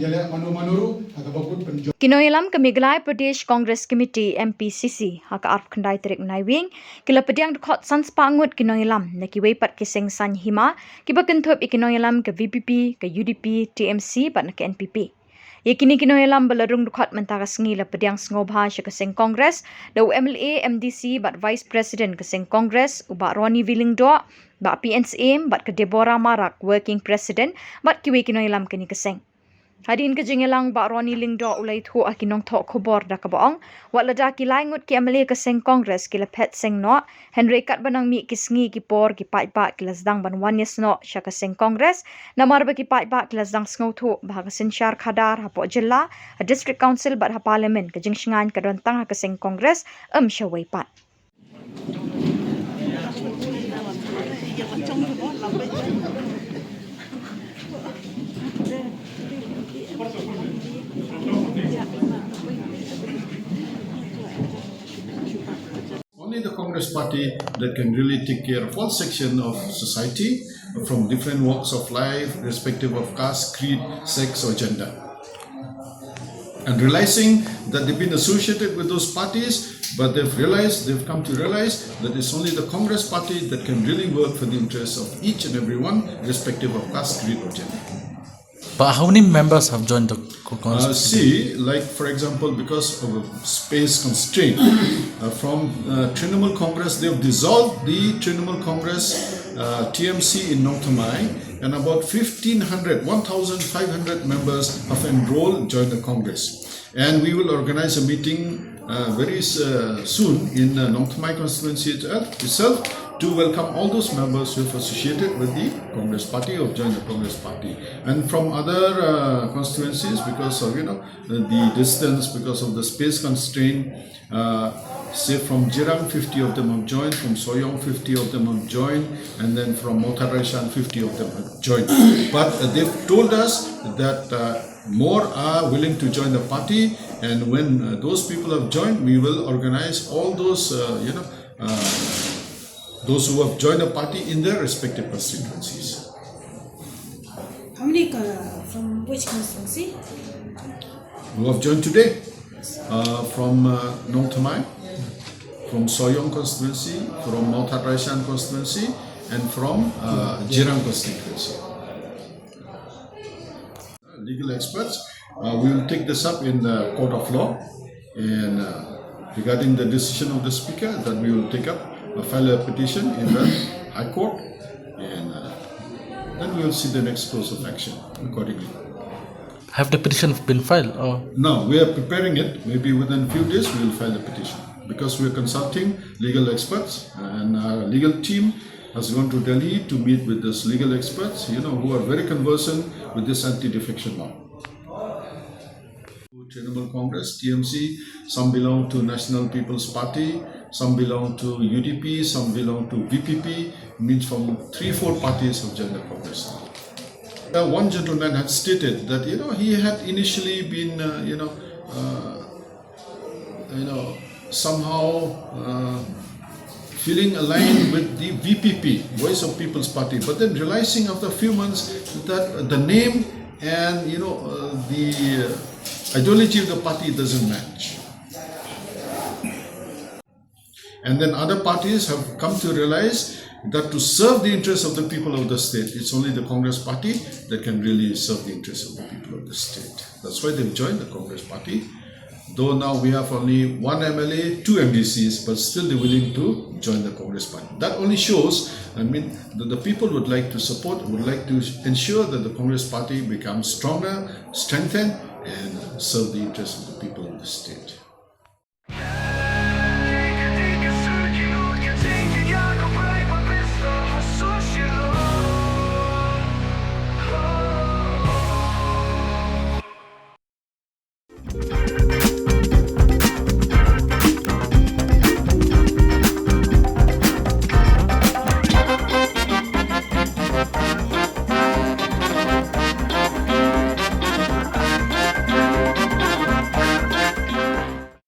Jylla manuru agabakut penjo. Nongialam ke Meghalaya Pradesh Congress Committee MPCC haka arf kendai tarik Naiwieng kila pdiang dkhot san Spah Ngut Nongialam na Kiwei pat ke Seng san hima kiba kynthup Nongialam ke VPP ke UDP TMC pat na ke NPP. Yakini Nongialam belarung dkhot mentara sngi la pdiang sngewbha ke Seng Congres da MLA MDC bat Vice President ke Seng Congres Bah Ronnie V Lyngdoh bat P N Syiem bat ke Debora Marak Working President bat Kiwei Nongialam kini ke Seng. Hadien ke jingialang Bah Ronnie Lyngdoh iathuh akinong tok Khubor da kabaong wat lada kilai ngut ki MLA ke Seng Congres kila pet Seng no Henry kat banang mi ki sngi ki por ki pai kila Sdang ban wanyes no sya ke Seng Congres namar ba ki pai kila Sdang Khie-Lung bah ke sinsyar khadar hapo Jylla a district council bat ha parliament ke jingsngan ke dontang ke Seng Congres syawai pat. Only the Congress party that can really take care of all sections of society from different walks of life, irrespective of caste, creed, sex or gender. And realizing that they've been associated with those parties, but they've come to realize that it's only the Congress party that can really work for the interests of each and everyone, irrespective of caste, creed or gender. But how many members have joined the Congress? Like for example, because of a space constraint, from Trinamool Congress, they have dissolved the Trinamool Congress TMC in Nongtamai, and about 1,500 members have enrolled, joined the Congress. And we will organize a meeting very soon in Nongtamai constituency itself to welcome all those members who have associated with the Congress party or joined the Congress party. And from other constituencies, because of the distance, because of the space constraint, say from Jirang 50 of them have joined, from Soyong 50 of them have joined, and then from Motharaishan 50 of them have joined. But they've told us that more are willing to join the party, and when those people have joined, we will organize all those those who have joined the party in their respective constituencies. How many from which constituency? Who have joined today? From Nongtamai, from Soyong constituency, from Motharaishan constituency, and from Jirang constituency. Legal experts, we will take this up in the court of law, and regarding the decision of the speaker, that we will take up, file a petition in the High Court, and then we will see the next course of action accordingly. Have the petition been filed? Or? No, we are preparing it. Maybe within a few days we will file the petition, because we are consulting legal experts, and our legal team has gone to Delhi to meet with these legal experts, who are very conversant with this anti-defection law. Trinamool Congress, TMC, some belong to National People's Party, some belong to UDP, some belong to VPP, means from 3-4 parties have joined the Congress. One gentleman had stated that he had initially been somehow feeling aligned with the VPP, Voice of People's Party, but then realizing after a few months that the name and the ideology of the party doesn't match. And then other parties have come to realize that to serve the interests of the people of the state, it's only the Congress party that can really serve the interests of the people of the state. That's why they've joined the Congress party. Though now we have only 1 MLA, 2 MDCs, but still they're willing to join the Congress party. That only shows, that the people would like to support, would like to ensure that the Congress party becomes stronger, strengthened, and serve the interests of the people of the state.